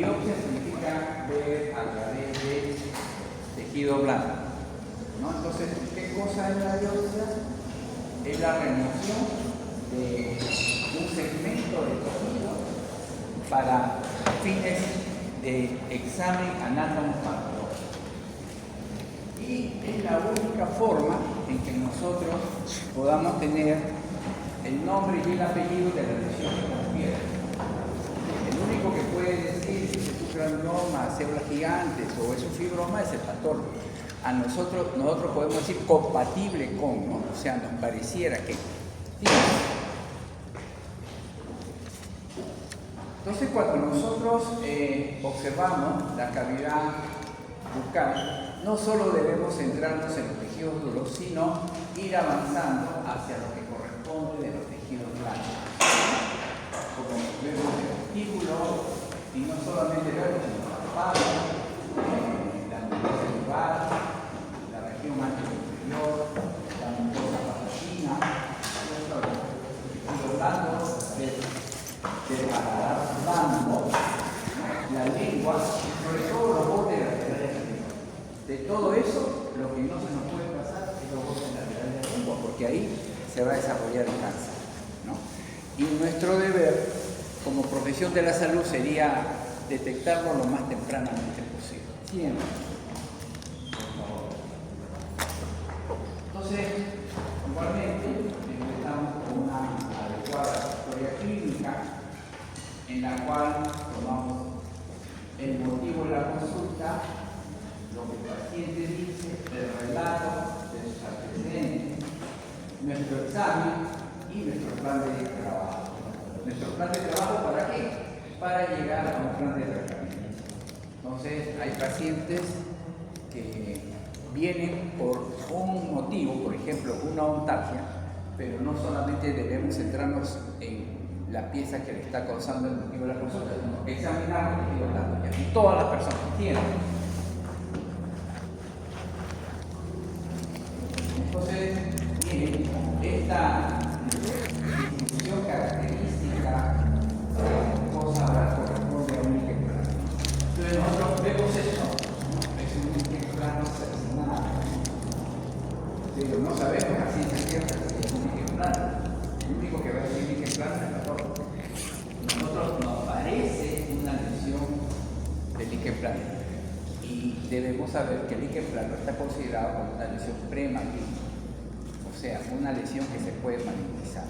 biopsia significa ver a través de tejido blando, ¿no? Entonces, ¿qué cosa es la biopsia? Es la remoción de un segmento de tejido para fines de examen anatomopatológico. Y es la única forma en que nosotros podamos tener el nombre y el apellido de la lesión que nos viene. El único que puede decir si es un granuloma, células gigantes o es un fibroma es el patólogo. A nosotros podemos decir compatible con, ¿no? O sea, nos pareciera que. Entonces, cuando nosotros observamos la cavidad bucal, no solo debemos centrarnos en los tejidos duros, sino ir avanzando hacia lo que corresponde de los tejidos blandos. Como vemos el testículo, y no solamente vemos sino la pata, la mucosa celular, la región anterior, la mucosa palatina, los tejidos blandos, del paladar blando, la lengua, sobre todo los bordes laterales. De todo eso, lo que no se nos puede pasar es los bordes laterales de la lengua, porque ahí se va a desarrollar el cáncer, ¿no? Y nuestro deber, como profesión de la salud, sería detectarlo lo más tempranamente posible. Siempre. Por favor. Entonces, igualmente, empezamos con una adecuada historia clínica en la cual tomamos el motivo de la consulta, lo que el paciente dice, el relato de sus antecedentes, nuestro examen y nuestro plan de trabajo. ¿Nuestro plan de trabajo para qué? Para llegar a un plan de tratamiento. Entonces, hay pacientes que vienen por un motivo, por ejemplo, una ontalgia, pero no solamente debemos centrarnos en la pieza que le está causando el motivo de la consulta, sino examinar el tejido blando. Y todas las personas tienen. Entonces, miren, esta distribución característica cosa ahora corresponde a un eje plano. Entonces, nosotros vemos eso, ¿no? Es un eje plano cercenado. Pero no sabemos a ciencia cierta si es un eje plano. El único que va a decir eje plano es el patólogo. Nosotros nos parece una lesión del eje plano. Y debemos saber que el eje plano está considerado como una lesión premaligna, o sea, una lesión que se puede magnetizar.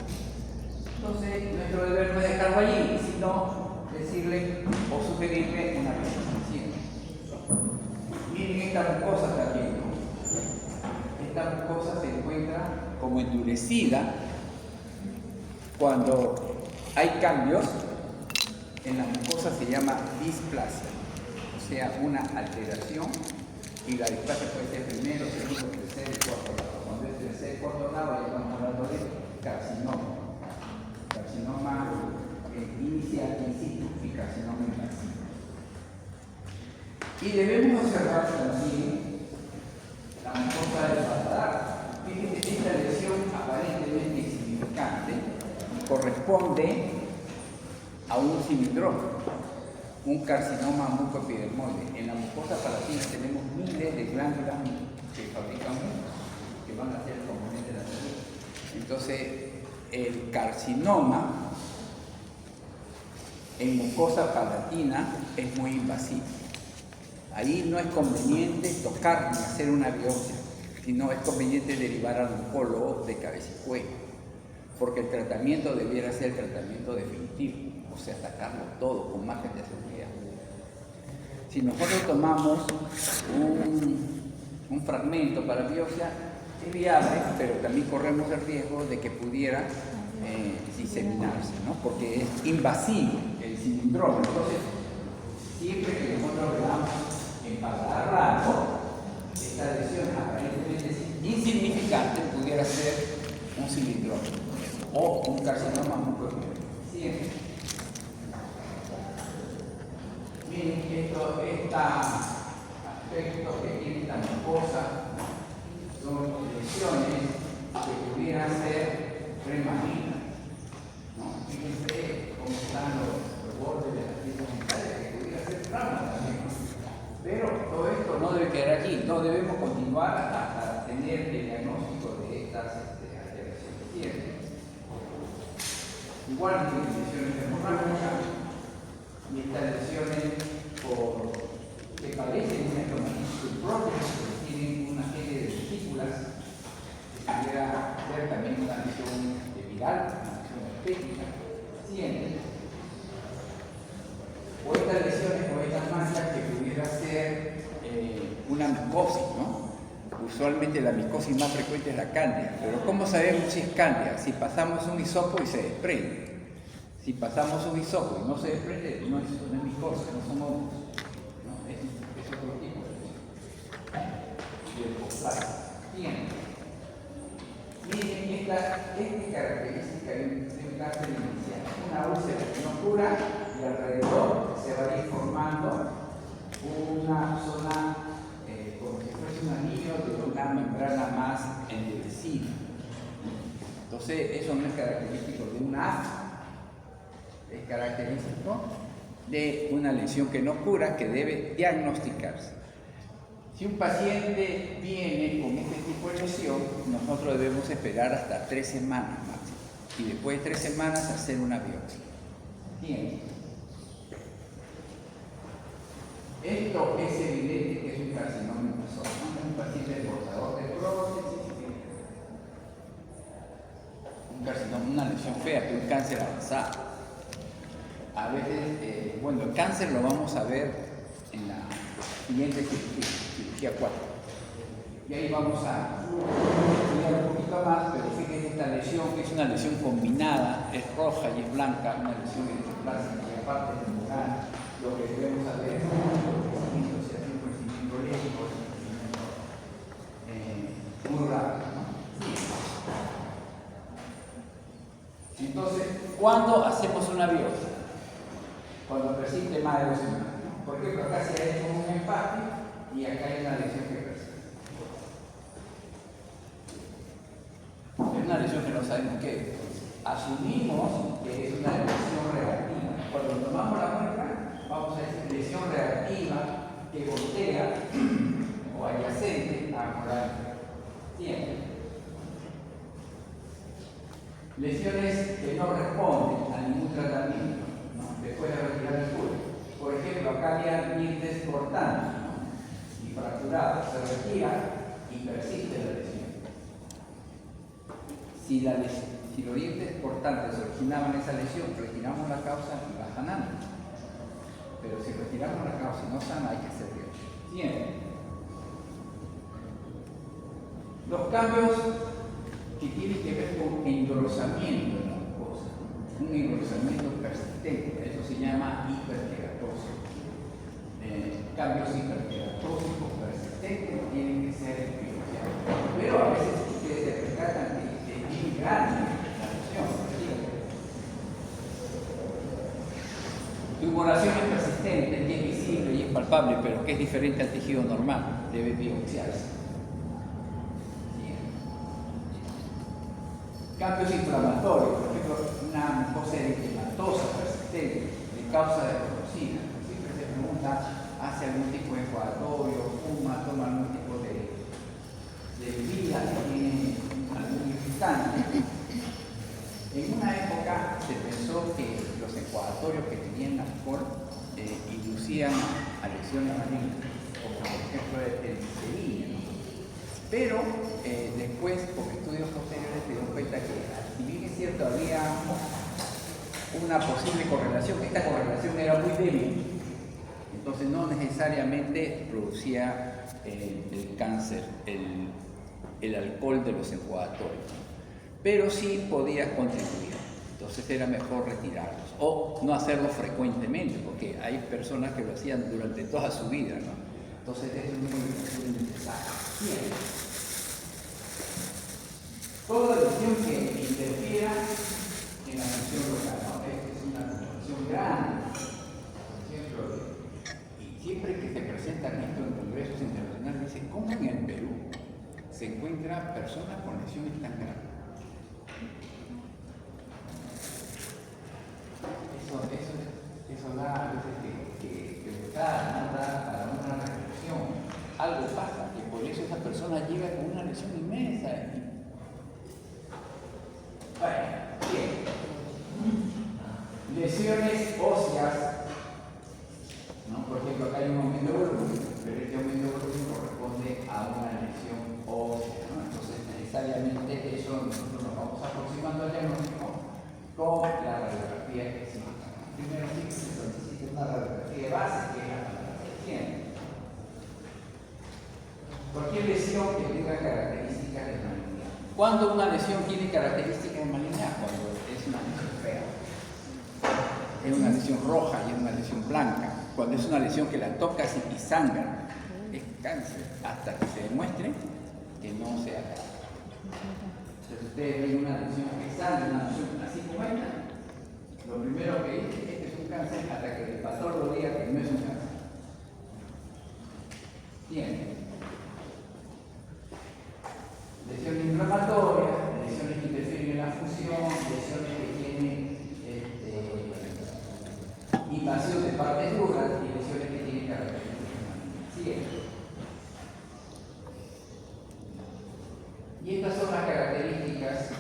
Entonces, nuestro deber no es dejarlo allí, sino decirle o sugerirle una visión. Miren esta mucosa también, ¿no? Esta mucosa se encuentra como endurecida cuando hay cambios. En la mucosa se llama displasia, o sea, una alteración, y la displasia puede ser primero, segundo, tercero y cuarto grado. Cuando es tercer y cuarto grado ya estamos hablando de carcinoma. Carcinoma inicial in situ y carcinoma invasivo. Y debemos observar también la mucosa del paladar. Fíjense, esta lesión aparentemente insignificante corresponde a un cilindroma, un carcinoma mucoepidermoide. En la mucosa palatina tenemos miles de glándulas que fabrican mucos, que van a ser el componente de la salud. Entonces, el carcinoma en mucosa palatina es muy invasivo. Ahí no es conveniente tocar ni hacer una biopsia, sino es conveniente derivar al oncólogo de cabeza y cuello, porque el tratamiento debiera ser el tratamiento definitivo, o sea, atacarlo todo con margen de seguridad. Si nosotros tomamos un fragmento para biopsia, es viable, pero también corremos el riesgo de que pudiera diseminarse, ¿no? Porque es invasivo el cilindroma. Entonces, siempre que nosotros veamos en paladar largo, esta lesión aparentemente insignificante pudiera ser un cilindroma o un carcinoma mucoepidermoide. Siempre. Miren estos aspectos que tiene esta mucosa son lesiones que pudieran ser premalignas, ¿no? Fíjense cómo están los bordes de las piezas dentales, que pudiera ser igual tienen lesiones hemorrágicas, y estas lesiones que parecen una estomatitis prótesis, porque tienen una serie de vesículas, que pudiera ser también una lesión viral, una lesión estética, ¿sí? O estas lesiones o estas manchas que pudiera ser una micosis, ¿no? Usualmente la micosis más frecuente es la cándida, pero ¿cómo sabemos si es cándida? Si pasamos un hisopo y se desprende. Si pasamos un hisopo y no se desprende, no es micosis, no son hongos, ¿no? Es otro tipo de fosfato. Bien. Miren esta característica de un cáncer inicial. Una úlcera que no cura y alrededor se va a ir formando una zona como si fuese un anillo de una membrana más endurecida. Entonces, eso no es característico de un afta, es característico de una lesión que no cura, que debe diagnosticarse. Si un paciente viene con este tipo de lesión, nosotros debemos esperar hasta 3 semanas máximo. Y después de 3 semanas hacer una biopsia. Bien. Esto es evidente que es un carcinoma invasor, ¿no? Un paciente portador de prótesis, un carcinoma, una lesión fea, que es un cáncer avanzado. A veces, bueno, el cáncer lo vamos a ver en la siguiente cirugía 4. Y ahí vamos a estudiar un poquito más, pero fíjense esta lesión, que es una lesión combinada, es roja y es blanca, una lesión que se desplaza y aparte de lugar. Lo que debemos saber es si hace un crecimiento lento, muy rápido, ¿no? Entonces, ¿cuándo hacemos una biopsia? Cuando persiste más de 2 semanas, ¿no? Por ejemplo, acá se ha hecho un empate y acá hay una lesión que persiste. Es una lesión que no sabemos qué es. Asumimos que es una lesión reactiva. Cuando tomamos la muestra, vamos a decir lesión reactiva que voltea o adyacente a moral. Bien. Lesiones que no responden a ningún tratamiento, ¿no? Después de retirar el pulso. Por ejemplo, acá había dientes cortantes, ¿no? Y fracturados. Se retira y persiste la lesión. Si los dientes cortantes originaban esa lesión, retiramos la causa y va sanando. Pero si retiramos la causa y no sana, hay que hacer biopsia. Bien. Los cambios que tienen que ver con engrosamiento de la mucosa, un engrosamiento persistente, eso se llama hiperkeratosis. Cambios hiperkeratósicos persistentes tienen que ser biopsiados. Pero a veces ustedes se percatan que es muy grande la lesión. Tumoración persistente, que es visible y es palpable, pero que es diferente al tejido normal, debe biopsiarse. Cambios inflamatorios, por ejemplo, una mucosa eritematosa persistente de causa de toxina. Siempre se pregunta, ¿hace algún tipo de enjuagatorio, fuma, toma algún tipo de bebida que tiene algún irritante? En una época se pensó que los enjuagatorios que tenían alcohol inducían a lesiones malignas, como por ejemplo el penicilina. Pero después, por estudios posteriores, se dio cuenta que, si bien es cierto, había una posible correlación, que esta correlación era muy débil, entonces no necesariamente producía el cáncer, el alcohol de los enjuagatorios, pero sí podía contribuir. Entonces era mejor retirarlos o no hacerlo frecuentemente, porque hay personas que lo hacían durante toda su vida, ¿no? Entonces es muy necesario. Bien. Toda lesión que interfiera en la función local, ¿no? Es una lesión grande, por ejemplo, y siempre que se presentan esto en congresos internacionales, dicen, ¿cómo en el Perú se encuentran personas con lesiones tan grandes? Eso da a veces que no da para una reflexión. Algo pasa, que por eso esa persona llega con una lesión inmensa. Bueno, bien. Lesiones óseas, ¿no? Por ejemplo, acá hay un aumento de volumen, pero este aumento de volumen corresponde a una lesión ósea, ¿no? Entonces, necesariamente eso nosotros nos vamos aproximando al diagnóstico con la radiografía que existe. Primero sí que se solicita una radiografía de base, que es la que tiene. Cualquier lesión que tenga características de malignidad. ¿Cuándo una lesión tiene características de malignidad? Cuando es una lesión fea. Es una lesión roja y es una lesión blanca. Cuando es una lesión que la tocas y sangra, es cáncer, hasta que se demuestre que no sea cáncer. Entonces ustedes ven una lesión que sangra, una lesión así como esta, lo primero que dice es que es un cáncer hasta que el patólogo diga que no es un cáncer. Bien. Lesiones inflamatorias, lesiones que interfieren en la función, lesiones que tienen invasión de partes duras y lesiones que tienen características. Siguiente. Y estas son las características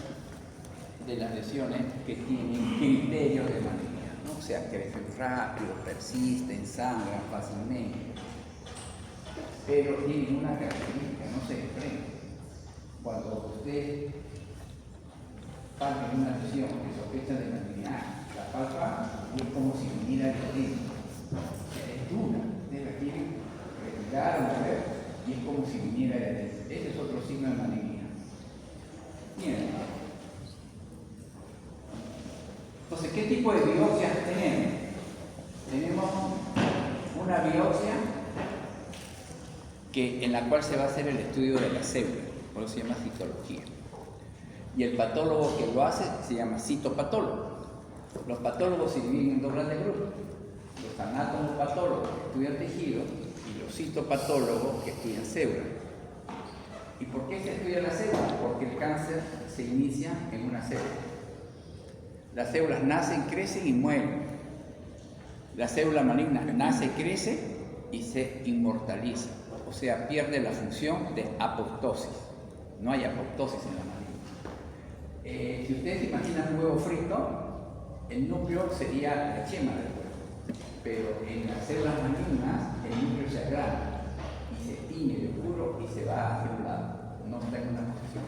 de las lesiones que tienen criterios de malignidad, ¿no? O sea, crecen rápido, persisten, sangran fácilmente, pero tienen una característica, no se desprenden. Cuando usted palpa una lesión que sospecha de malignidad, la palpa y es como si viniera de adentro. Es dura, usted la quiere retirar o mover y es como si viniera de adentro. Ese es otro signo de malignidad. Bien. Entonces, ¿qué tipo de biopsias tenemos? Tenemos una biopsia en la cual se va a hacer el estudio de la célula, por eso se llama citología. Y el patólogo que lo hace se llama citopatólogo. Los patólogos se dividen en dos grandes grupos: los anatomopatólogos que estudian tejido y los citopatólogos que estudian células. ¿Y por qué se estudia la célula? Porque el cáncer se inicia en una célula. Las células nacen, crecen y mueren. La célula maligna nace, crece y se inmortaliza, o sea, pierde la función de apoptosis. No hay apoptosis en la maligna. Si ustedes imaginan un huevo frito, el núcleo sería la yema del huevo, pero en las células malignas el núcleo se agranda y se tiñe de oscuro y se va hacia un lado, no está en una posición.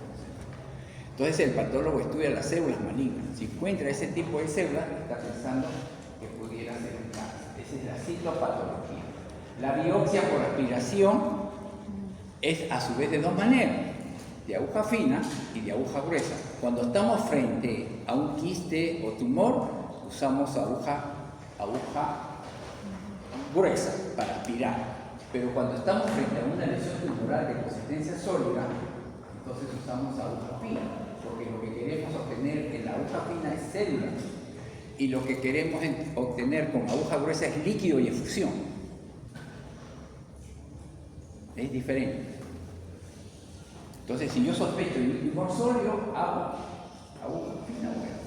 Entonces el patólogo estudia las células malignas. Si encuentra ese tipo de células, está pensando que pudiera ser un cáncer. Esa es la citopatología. La biopsia por aspiración es a su vez de dos maneras: de aguja fina y de aguja gruesa. Cuando estamos frente a un quiste o tumor, usamos aguja gruesa para aspirar. Pero cuando estamos frente a una lesión tumoral de consistencia sólida, entonces usamos aguja fina, porque lo que queremos obtener en la aguja fina es células, y lo que queremos obtener con aguja gruesa es líquido y efusión. Es diferente. Entonces, si yo sospecho de un tumor sólido, hago aguja fina o gruesa.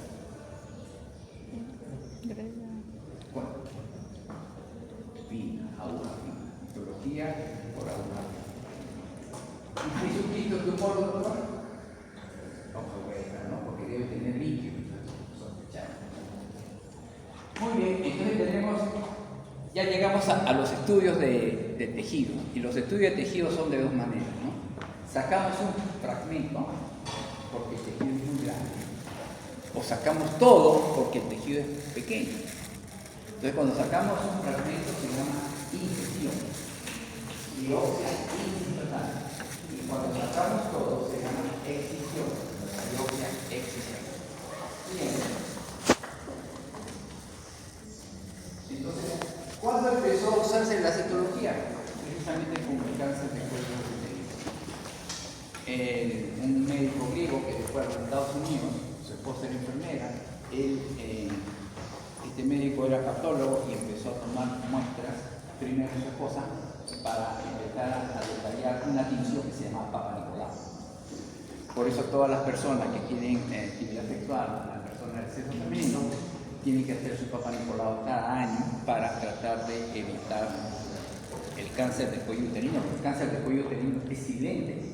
Bueno, fina, aguja fina. Histología por aguja fina. ¿Y si es un quinto tumor, doctor? Aguja gruesa, ¿no? Porque debe tener líquido. Muy bien, entonces ya llegamos a los estudios de tejido. Y los estudios de tejido son de dos maneras, ¿no? Sacamos un fragmento porque el tejido es muy grande, o sacamos todo porque el tejido es pequeño. Entonces, cuando sacamos un fragmento se llama incisión, biopsia incisional. Y cuando sacamos todo se llama excisión, biopsia excisión. Bien. Entonces, ¿cuándo empezó a usarse la citología? Precisamente con el cáncer de cuello uterino. Un médico griego que fue a los Estados Unidos, su esposa era enfermera, este médico era patólogo y empezó a tomar muestras, primero de su esposa, para empezar a detallar una tinción que se llama Papa Nicolau. Por eso todas las personas que tienen actividad sexual, las personas del sexo femenino, tienen que hacer su Papa Nicolau cada año para tratar de evitar el cáncer de cuello uterino. El cáncer de cuello uterino es silente,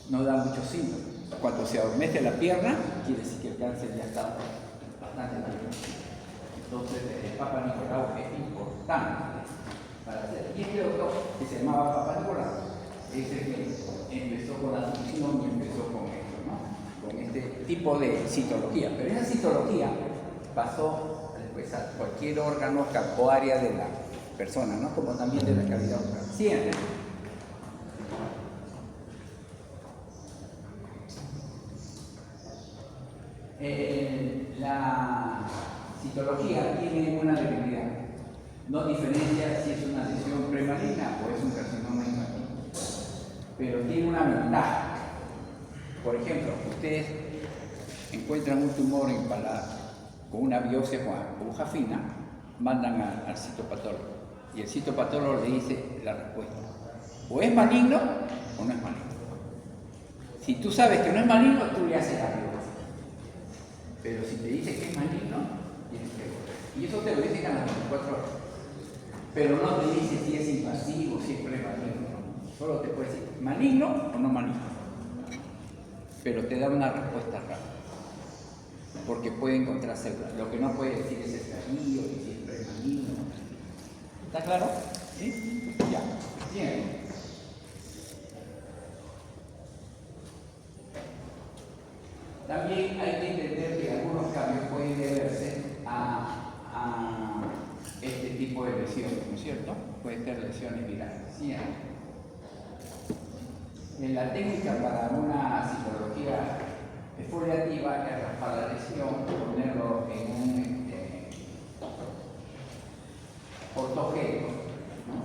no da muchos síntomas. Cuando se adormece la pierna, quiere decir que el cáncer ya está bastante tiempo. Entonces el Papa Nicolau es importante para hacer. Y este otro, que se llamaba Papa Nicolau, es el que empezó con la función y empezó con esto, ¿no? Con este tipo de citología. Pero esa citología pasó después a cualquier órgano o área de la persona, ¿no? Como también de la cavidad bucal. Siempre. La citología tiene una debilidad. No diferencia si es una lesión premaligna o es un carcinoma infantil. Pero tiene una ventaja. Por ejemplo, ustedes encuentran un tumor en paladar con una biopsia con aguja fina, mandan al citopatólogo. Y el citopatólogo le dice la respuesta. O es maligno o no es maligno. Si tú sabes que no es maligno, tú le haces la biopsia. Pero si te dice que es maligno, tienes que volver. Y eso te lo dicen a las 24 horas. Pero no te dice si es invasivo, si es premaligno. Solo te puede decir maligno o no maligno. Pero te da una respuesta rápida. Porque puede encontrar células. Lo que no puede decir es estadio, si es premaligno. ¿Está claro? ¿Sí? Ya. Bien. También hay que entender que algunos cambios pueden deberse a este tipo de lesiones, ¿no es cierto? Pueden ser lesiones virales. ¿Sí? En la técnica para una citología exfoliativa es raspar la lesión, ponerlo en un ortogénico, ¿no?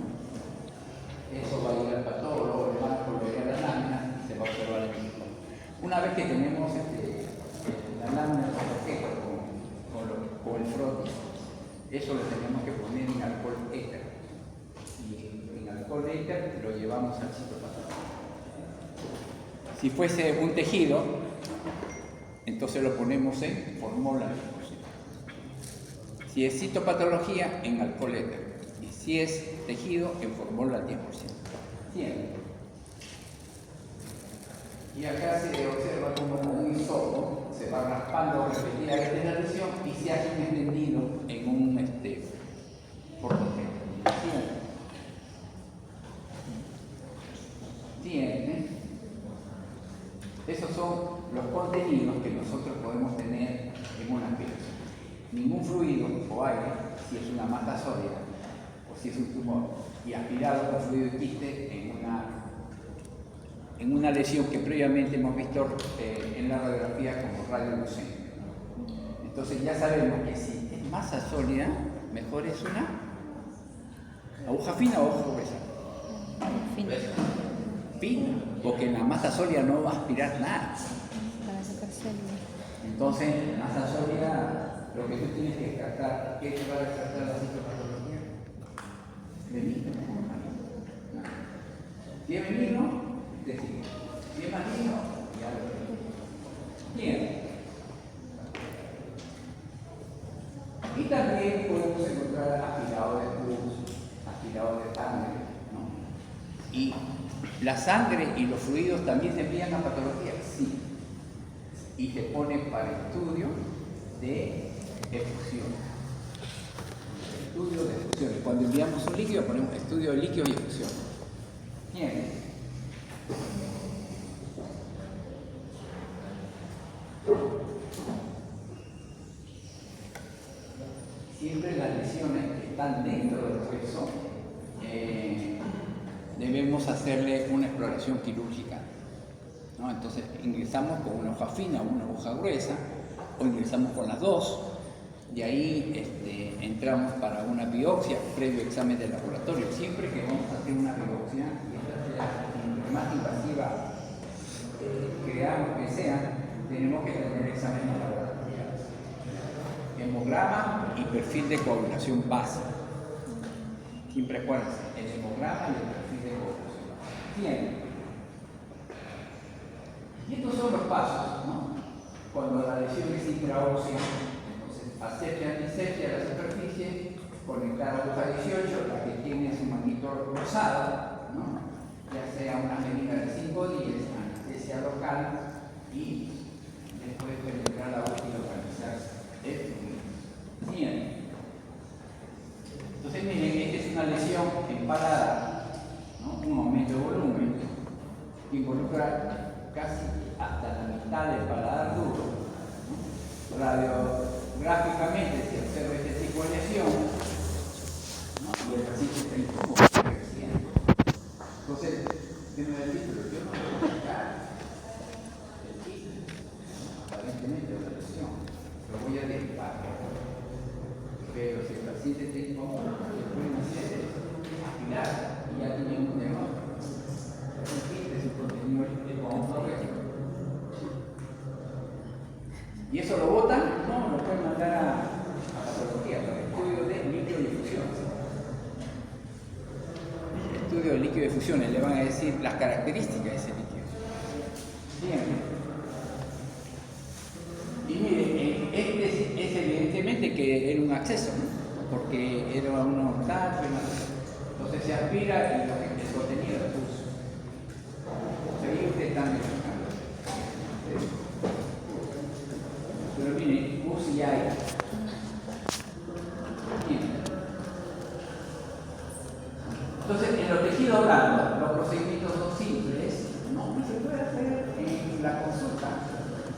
Eso va a ir al patólogo, le van a volver a la lámina y se va a observar el mismo. Una vez que tenemos la lámina con el frotis, eso lo tenemos que poner en alcohol éter. Y en alcohol éter lo llevamos al citopatología. Si fuese un tejido, entonces lo ponemos en formol al 10%. Si es citopatología, en alcohol éter. Y si es tejido, en formol al 10%. Bien. Y acá se observa como un hisopo se va raspando repetidamente la lesión y se hace un extendido en un portogénico. ¿Tiene? Esos son los contenidos que nosotros podemos tener en una aspiración. Ningún fluido o aire, si es una masa sólida o si es un tumor, y aspirado con fluido y quiste en una lesión que previamente hemos visto en la radiografía como radiolucente. Entonces ya sabemos que si es masa sólida, mejor es una aguja fina o aguja gruesa. Fina, porque en la masa sólida no va a aspirar nada. Entonces, en masa sólida, lo que tú tienes que descartar, ¿qué te va a descartar la citopatología? Benigno. Si es benigno, decir, si es maligno, ya lo tenemos. Bien. Y también podemos encontrar aspirado de pus, aspirado de sangre, ¿no? Y la sangre y los fluidos también se envían a patología, sí. Y se pone para estudio de efusión. Estudio de efusión. Cuando enviamos un líquido, ponemos estudio de líquido y efusión. Bien. Siempre las lesiones que están dentro del hueso debemos hacerle una exploración quirúrgica, ¿no? Entonces ingresamos con una hoja fina o una hoja gruesa, o ingresamos con las dos, de ahí entramos para una biopsia previo examen de laboratorio. Siempre que vamos a hacer una biopsia, y esta sea más invasiva creamos que sea, tenemos que tener examen de laboratorio. Hemograma y perfil de coagulación base. Siempre acuérdense, el hemograma y el perfil de coagulación base. Bien. Y estos son los pasos, ¿no? Cuando la lesión es intraósea, entonces asepsia, antisepsia de la superficie, conectar a aguja 18, la que tiene su manito rosado, ¿no? Ya sea una jeringa de 5 días, anestesia local y después penetrar la aguja y localizarse. radiográficamente se observa este tipo de lesión, ¿no? Y el paciente está incómodo. Entonces, tiene el título, yo no puedo explicar el título, aparentemente de la lesión, lo voy a derivar. Pero si el paciente está incómodo, lo que pueden hacer es afilar y ya tienen un negocio. Es su contenido odontológico. ¿Y eso lo botan? No, lo pueden mandar a patología para estudio de microdifusión. Estudio de líquido de fusiones, le van a decir las características de ese líquido. Bien. Y miren, este es evidentemente que era un acceso, ¿no? Porque era un obstáculo, entonces se aspira y el contenido es pus. Ahí ustedes están dejando. Pero miren, pus y hay. Entonces, en los tejidos blandos, los procedimientos son simples, ¿no? Y se puede hacer en la consulta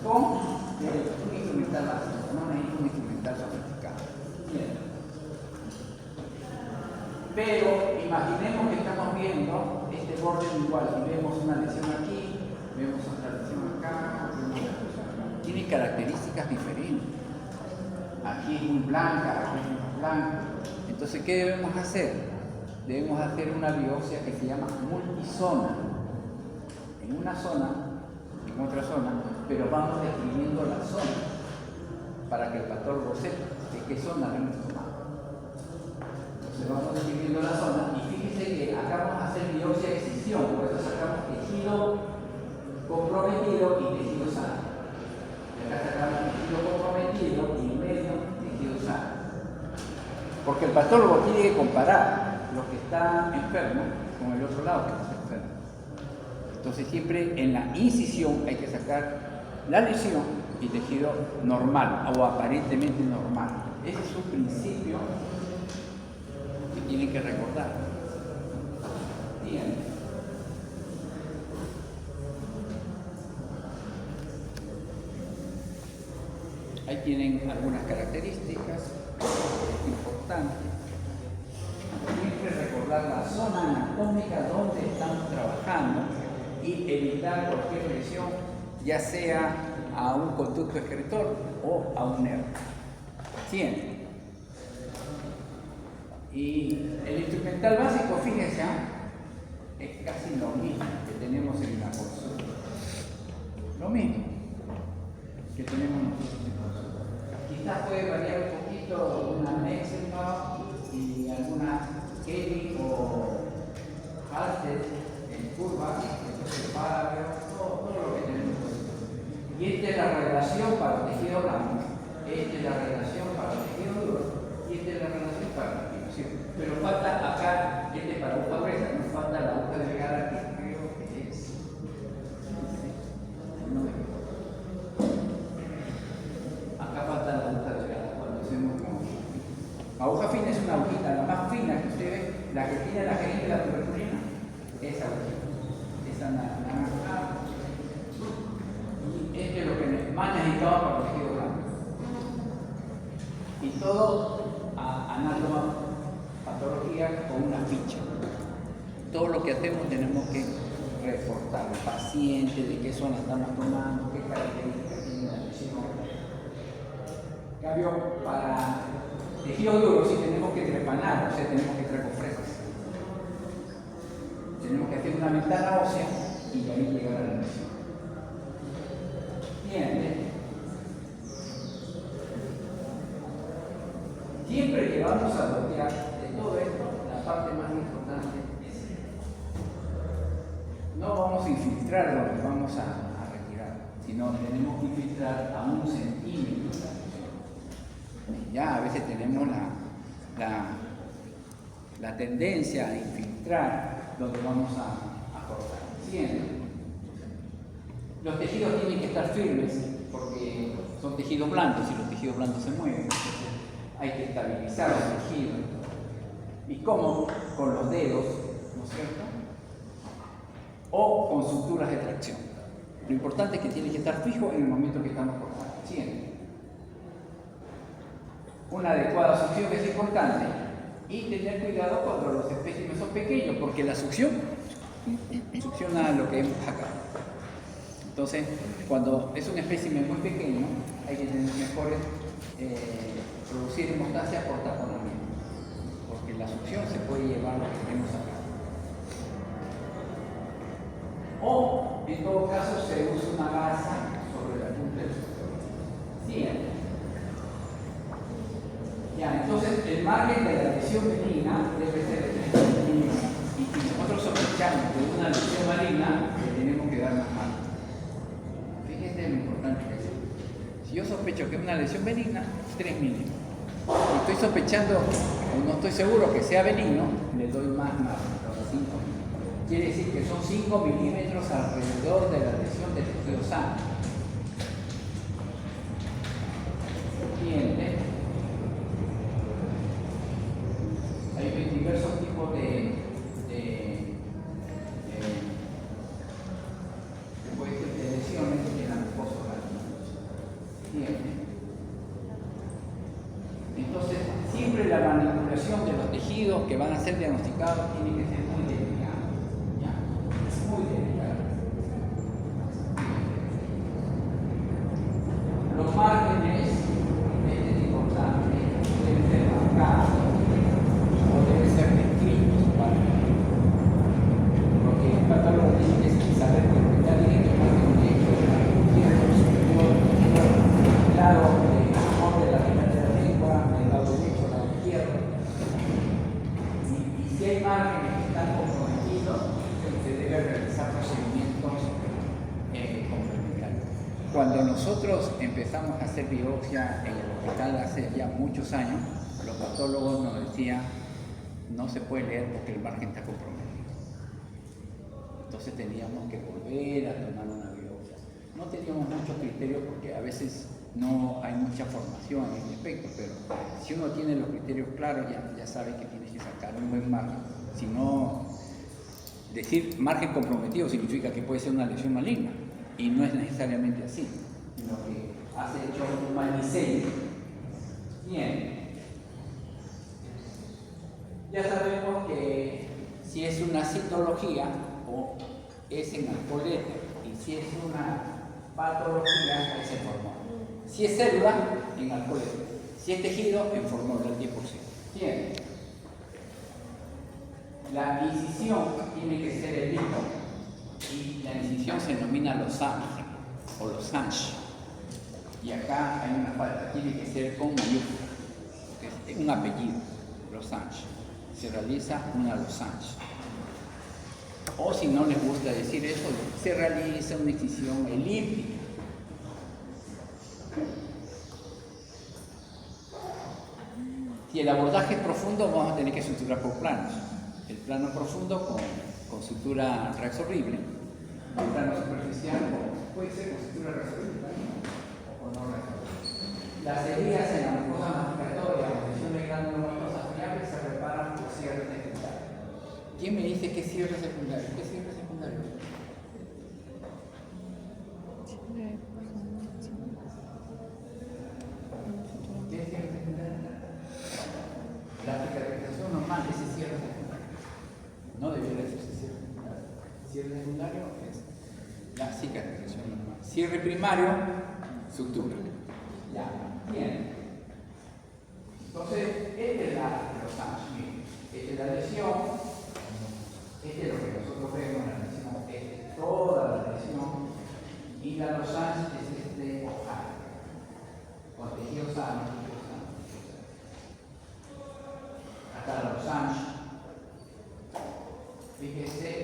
con un instrumental básico, no necesita un instrumental sofisticado. Bien. Pero imaginemos que estamos viendo este borde igual y vemos una lesión aquí, vemos otra lesión acá, tiene características diferentes. Aquí es muy blanca, aquí es muy blanca. Entonces, ¿qué debemos hacer? Debemos hacer una biopsia que se llama multisona. En una zona, en otra zona, pero vamos describiendo la zona para que el patólogo sepa de qué zona hemos tomado. Entonces vamos describiendo la zona y fíjense que acá vamos a hacer biopsia de excisión, por eso sacamos tejido comprometido y tejido sano. Y acá sacamos tejido comprometido y en medio tejido sano. Porque el patólogo tiene que comparar lo que está enfermo con el otro lado que está enfermo. Entonces siempre en la incisión hay que sacar la lesión y tejido normal o aparentemente normal. Ese es un principio que tienen que recordar. Bien. Ahí tienen algunas características importantes. Siempre recordar la zona anatómica donde estamos trabajando y evitar cualquier lesión, ya sea a un conducto excretor o a un nervio. Siempre. Y el instrumental básico, fíjense, es casi lo mismo que tenemos en la consulta. Lo mismo que tenemos nosotros en consulta. Quizás puede variar un poquito una Mexenbach y alguna Kelly o Halsted en curva, entonces todo lo que tenemos. Y esta es la relación para el tejido blanco, esta es la relación para el tejido duro y esta es la relación para la aplicación. Pero falta acá, este es para aguja gruesa, nos falta la aguja delgada que creo que es. Acá falta la aguja delgada cuando hacemos como. Aguja fina es una agujita, la más fina que usted ve, la que tiene la jeringa de la tuberculina, esa agujita, esa naranja. Y este es lo que más necesitaba para el tejido blanco. Y todo anátoma, patología con una ficha. Todo lo que hacemos tenemos que reportar al paciente, de qué zona estamos tomando, qué características tiene la lesión. En cambio, para tejido duro sí tenemos que trepanar, o sea, tenemos que recofresar. Tenemos que hacer una ventana ósea y de ahí llegar a la lesión. Bien. Siempre que vamos a bloquear de todo esto, la parte más importante es esta. No vamos a infiltrar lo que vamos a retirar, sino tenemos que infiltrar a 1 centímetro. Ya a veces tenemos la tendencia a infiltrar donde vamos a cortar. Siempre. Los tejidos tienen que estar firmes porque son tejidos blandos y los tejidos blandos se mueven. Hay que estabilizar los tejidos. ¿Y cómo? Con los dedos, ¿no es cierto? O con suturas de tracción. Lo importante es que tiene que estar fijo en el momento que estamos cortando. Siempre. Una adecuada succión es importante y tener cuidado cuando los espécimenes son pequeños, porque la succión succiona lo que vemos acá. Entonces, cuando es un espécimen muy pequeño, hay que tener mejores producir hemostasia por taponamiento, porque la succión se puede llevar lo que tenemos acá. O, en todo caso, se usa una gasa sobre la punta del succión. ¿Sí? Ya, entonces, el margen de la lesión benigna debe ser de 3 milímetros. Y si nosotros sospechamos de una lesión maligna, le tenemos que dar más margen. Fíjense lo importante que es. Si yo sospecho que es una lesión benigna, 3 milímetros. Si estoy sospechando o no estoy seguro que sea benigno, le doy más margen, los 5 milímetros. Quiere decir que son 5 milímetros alrededor de la lesión del tejido sano. Siguiente. Hay diversos tipos de lesiones en la mucosa oral. Entonces, siempre la manipulación de los tejidos que van a ser diagnosticados tiene que ser muy delicada. ¿Ya? Muy delicada. Los márgenes, este es importante, deben ser marcados o deben ser descritos, ¿vale? Porque el patólogo tiene que saber que está directo el margen derecho, el margen izquierdo, el superior, el lado de la final de la lengua, el lado derecho, el lado izquierdo. Y si hay márgenes que están comprometidos, se debe realizar procedimientos complementarios. Cuando nosotros empezamos a hacer biopsia en el hospital hace ya muchos años, los patólogos nos decían no se puede leer porque el margen está comprometido. Entonces teníamos que volver a tomar una biopsia. No teníamos muchos criterios porque a veces no hay mucha formación en este aspecto, pero si uno tiene los criterios claros ya sabe que tiene que sacar un buen margen. Si no, decir margen comprometido significa que puede ser una lesión maligna y no es necesariamente así, sino que has hecho un mal diseño. Bien. Ya sabemos que si es una citología o es en alcoholete y si es una patología es en formol. Si es célula, en alcoholete. Si es tejido, en formol del 10%. Bien. La incisión tiene que ser el listo y la incisión se denomina losange o losange. Y acá hay una falta, tiene que ser con mayúscula, que es un apellido, losange. Se realiza una losange. O si no les gusta decir eso, se realiza una incisión elíptica. Si el abordaje es profundo, vamos a tener que suturar por planos. El plano profundo con sutura reabsorbible. El plano superficial puede ser con sutura reabsorbible o no reabsorbible. Las heridas en la mucosa masticatoria o lesiones granulomatosa fiables se reparan por cierre secundario. ¿Quién me dice qué cierre secundario? ¿Qué cierre secundario? ¿Qué cierre secundario? La cicatrización normal, ese cierre secundario. No debería ser ese cierre secundario. Cierre secundario es la cicatrización normal. Cierre primario, sutura. Ya, bien. Entonces, esta es la losange. Esta es la lesión. Este es lo que nosotros vemos en la lesión. Esta es toda la lesión. Y la losange es este ojal. Con tejido sano. Hasta la losange. Fíjese,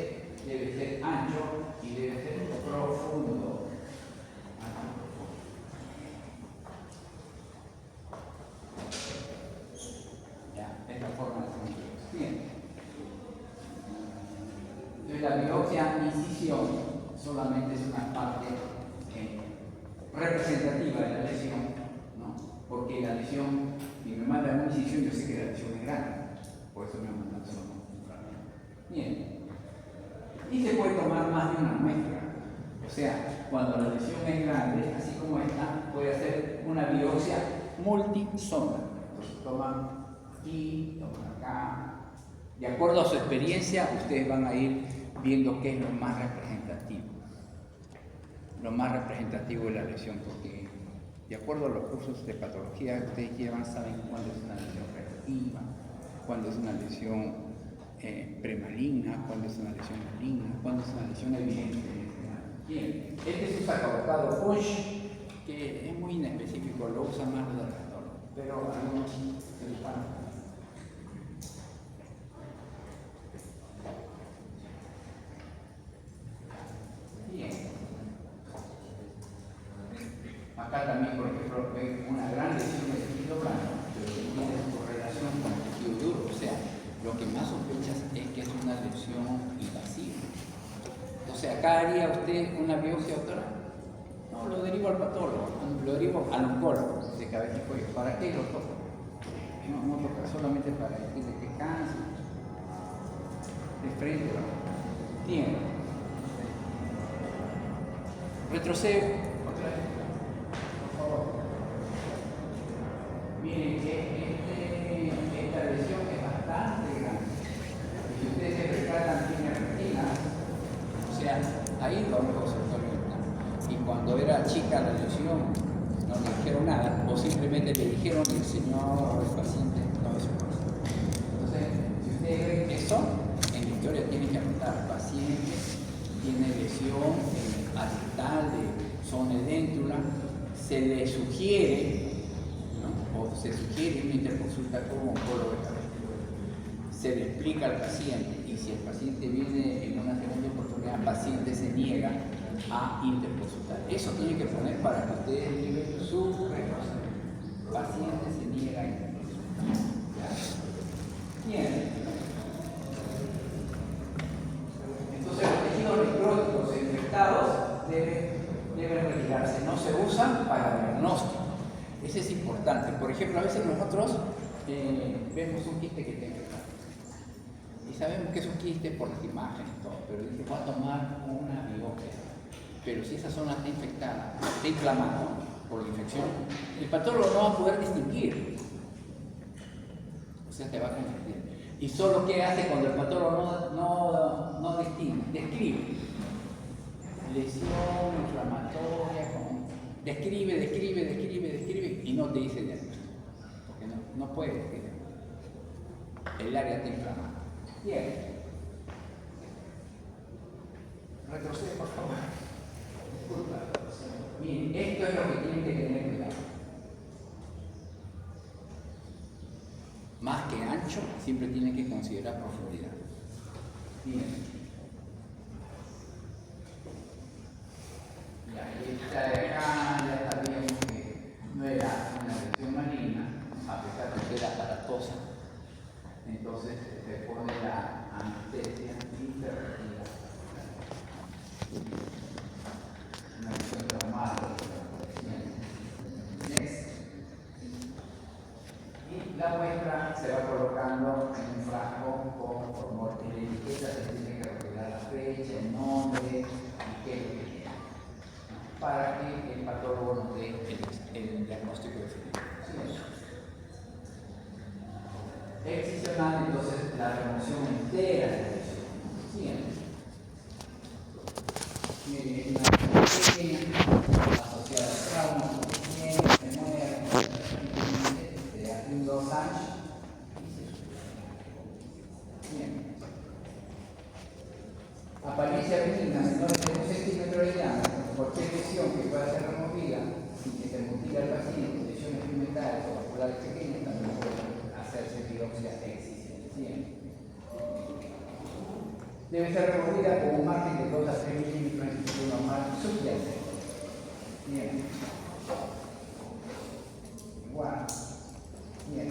debe ser ancho y debe ser profundo. Es la forma de hacer. Bien. Entonces la biopsia incisión solamente es una parte representativa de la lesión, ¿no? Porque la lesión, si me mandan una incisión, yo sé que la lesión es grande, por eso me mandan solo con. Bien. Y se puede tomar más de una muestra. O sea, cuando la lesión es grande, así como esta, puede hacer una biopsia multisonda. toman aquí, toman acá. De acuerdo a su experiencia, ustedes van a ir viendo qué es lo más representativo. Lo más representativo de la lesión, porque de acuerdo a los cursos de patología que ustedes llevan, saben cuándo es una lesión reactiva, cuándo es una lesión premaligna, cuándo es una lesión maligna, cuándo es una lesión evidente. Bien, este es un sacabocado push, que es muy inespecífico, lo usa más los dermatólogos, pero algunos se lo usan. Bien. Acá también, por ejemplo, ven una gran lesión de tejido blando, pero que tiene correlación con el tejido duro. O sea, lo que más sospechas es que es una lesión invasiva. Entonces, acá haría usted una biopsia, doctora. No, lo derivo al patólogo, lo derivo al oncólogo de cabeza y cuello. ¿Para qué lo toco? No toca solamente para decirle que cáncer, de frente, tiene. Retrocedo, otra vez, por favor. Miren que esta lesión es bastante grande. Y si ustedes se percatan, tiene retina, o sea, ahí lo único que y cuando era chica la lesión, no le dijeron nada, o simplemente le dijeron que el señor o el paciente no es su cosa. Entonces, si ustedes ven eso, en la historia tienen que anotar, paciente tiene lesión aristal de zona edéntula, se le sugiere, ¿no? O se sugiere una interconsulta con un oncólogo de cabeza. Se le explica al paciente, y si el paciente viene en una segunda oportunidad, el paciente se niega a interconsultar. Eso tiene que poner para que ustedes lleven su retroceso. El paciente se niega a interconsultar. Bien. Entonces los tejidos necróticos e infectados deben retirarse, no se usan para diagnóstico. Eso es importante. Por ejemplo, a veces nosotros vemos un quiste que está infectado. Y sabemos que es un quiste por las imágenes y todo, pero dice, va a tomar una biopsia. Pero si esa zona está infectada, está inflamada por la infección, el patólogo no va a poder distinguir. O sea, se va a confundir. Y solo qué hace cuando el patólogo no distingue, describe. Lesión inflamatoria, describe y no te dice diagnóstico. Porque no puede describir. El área está inflamada. Bien. Retrocede, por favor. Disculpa. Bien, esto es lo que tienen que tener cuidado. Más que ancho, siempre tienen que considerar profundidad. Bien. Ya, esta de acá ya sabíamos que no era una lesión maligna, a pesar de que era aparatosa. Entonces se pone la anestesia y se retira. Una lesión traumática. Next. Y la muestra se va colocando en un frasco con formol. En la etiqueta se tiene que recordar la fecha, el nombre y qué es lo que tiene, para que el patólogo nos dé el diagnóstico definitivo. Excisional, entonces la remoción entera de la lesión. Siguiente. Miren, una pequeña asociada al trauma, bien, memoria, un 2 años. Bien. Apariencia benigna, menores de 1 centímetro de diámetro, cualquier lesión que pueda ser removida sin que se mutile al paciente, lesiones pigmentales o vasculares pequeñas, también pueden hacerse biopsia excisional. Bien. Debe ser removida con un margen de 2 a 3 milímetros en sitio normal subyacente. Bien. Igual. Bien.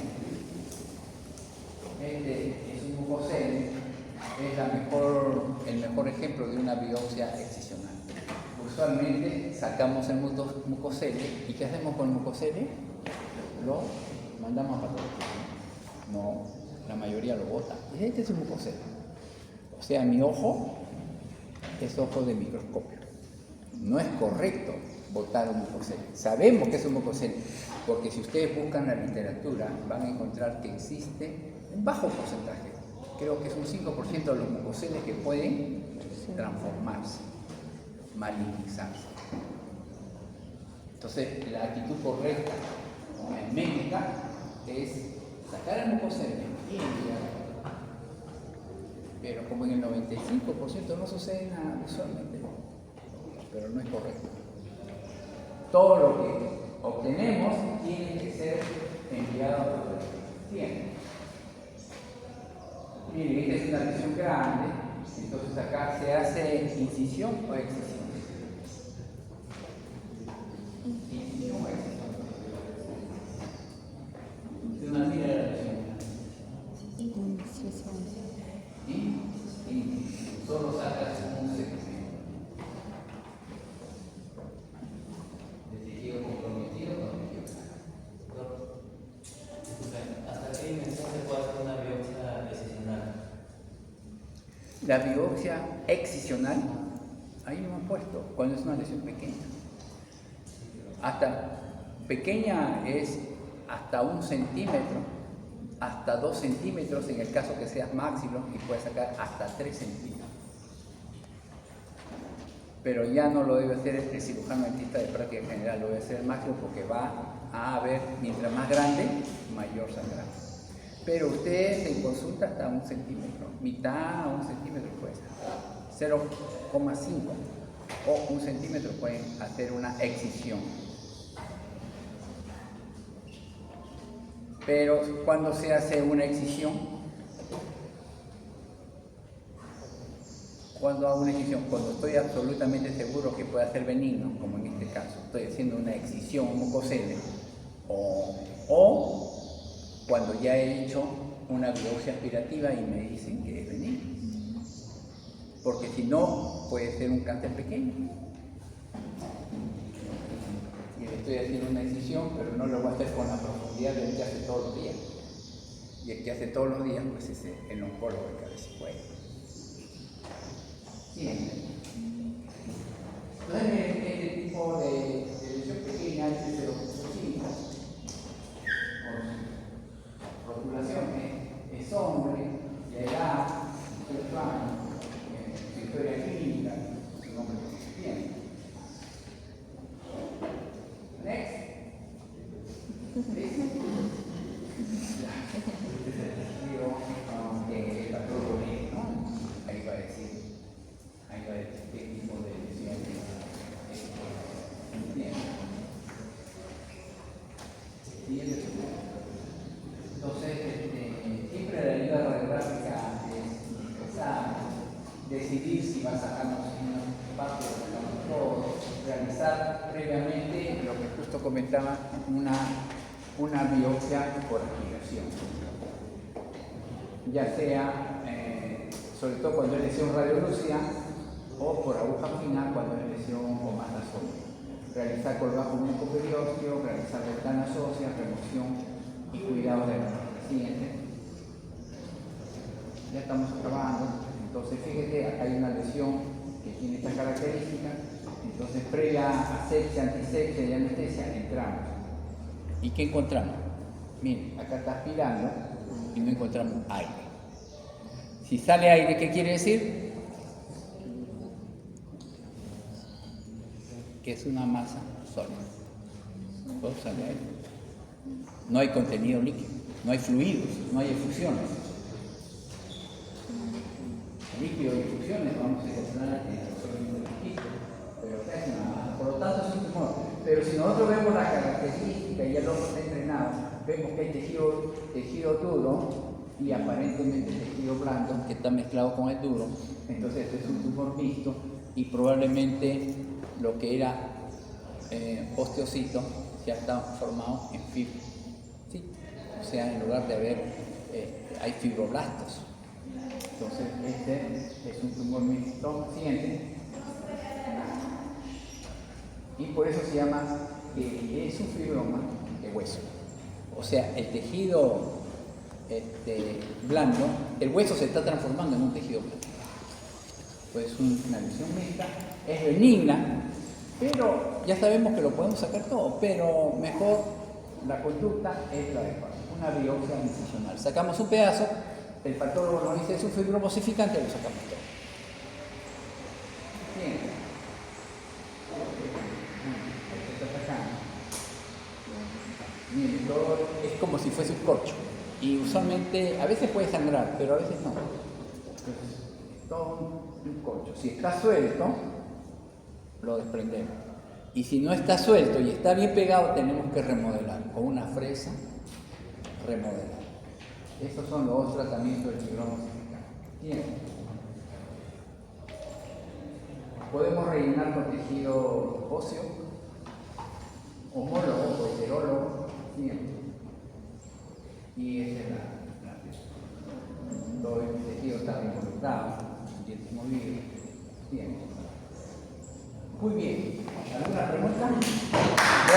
Este es un mucosel, es el mejor ejemplo de una biopsia excisional. Usualmente sacamos el mucosel y ¿qué hacemos con el mucosel? Lo mandamos a patología. No, la mayoría lo bota. Este es un mucosel. O sea, mi ojo es ojo de microscopio. No es correcto botar un mucosel. Sabemos que es un mucosel, porque si ustedes buscan la literatura van a encontrar que existe un bajo porcentaje, creo que es un 5% de los mucoseles que pueden transformarse, malignizarse. Entonces, la actitud correcta en médica es sacar el mucosel y enviarlo. Pero como en el 95% no sucede nada usualmente, pero no es correcto. Todo lo que obtenemos tiene que ser enviado por el tiempo. Miren, esta es una lesión grande, entonces acá se hace incisión o excisión. Incisión o excisión. Se una mira la lesión. Y solo sacas un segmento de tejido comprometido con tejido sano. ¿Hasta qué dimensión se puede hacer una biopsia excisional? La biopsia excisional, ahí me han puesto, cuando es una lesión pequeña. Hasta pequeña es hasta 1 centímetro. Hasta 2 centímetros en el caso que sea maxilo y puede sacar hasta 3 centímetros. Pero ya no lo debe hacer el cirujano dentista de práctica general, lo debe hacer el máximo porque va a haber, mientras más grande, mayor sangrado. Pero ustedes en consulta hasta 1 centímetro, mitad a 1 centímetro puede ser, 0,5 o 1 centímetro pueden hacer una excisión. Pero cuando se hace una excisión, cuando estoy absolutamente seguro que puede ser benigno, como en este caso, estoy haciendo una excisión, un mucosele, o cuando ya he hecho una biopsia aspirativa y me dicen que es benigno. Porque si no, puede ser un cáncer pequeño. Y le estoy haciendo una excisión, pero no lo voy a hacer con la profundidad del que hace todos los días. Y el que hace todos los días, pues es el oncólogo de cabeza y cuello. Bien. Entonces, este tipo de lesión pequeña es el 0.5. Rotulación es hombre, la edad, 18 años, su historia clínica, su nombre bien. Next. Que está todo bien, ¿no? Ahí va a decir qué tipo de lesión tiene. Entonces, siempre la ayuda radiográfica es indispensable. Decidir si va a sacarnos una parte o todo, realizar previamente lo que justo comentaba, una biopsia por aspiración. Ya sea, sobre todo cuando es lesión radiolúcida, o por aguja fina cuando es lesión o más sólida. Realizar colgajo mucoperiósteo, realizar ventanas óseas, remoción y cuidado de los pacientes. Ya estamos acabando. Entonces, fíjate, acá hay una lesión que tiene esta característica. Entonces, previa asepsia, antisepsia y anestesia, entramos. ¿Y qué encontramos? Miren, acá está aspirando y no encontramos aire. Si sale aire, ¿qué quiere decir? Que es una masa sólida. Todo sale aire. No hay contenido líquido, no hay fluidos, no hay efusiones. Líquido y efusiones vamos a encontrar en el sólido líquido, pero acá es una masa. Por lo tanto, es un tumor. Pero si nosotros vemos la característica y el ojo está entrenado, vemos que hay tejido duro y aparentemente tejido blando que está mezclado con el duro. Entonces, este es un tumor mixto y probablemente lo que era osteocito ya está formado en fibra. ¿Sí? O sea, en lugar de haber, hay fibroblastos. Entonces, este es un tumor mixto. Siguiente. Y por eso se llama que es un fibroma de hueso. O sea, el tejido blando, el hueso se está transformando en un tejido blando. Pues una lesión mixta, es benigna, pero ya sabemos que lo podemos sacar todo, pero mejor la conducta es la adecuada, una biopsia incisional. Sacamos un pedazo, el patólogo nos dice es un fibromo osificante, lo sacamos todo. Bien. Esto está sacando. Miren, todo es como si fuese un corcho. Y usualmente, a veces puede sangrar, pero a veces no. Entonces, todo un corcho. Si está suelto, lo desprendemos. Y si no está suelto y está bien pegado, tenemos que remodelar. Con una fresa, remodelar. Estos son los dos tratamientos del fibroma osificante. Bien. Podemos rellenar con tejido óseo, homólogo o heterólogo. Bien. Y esa es la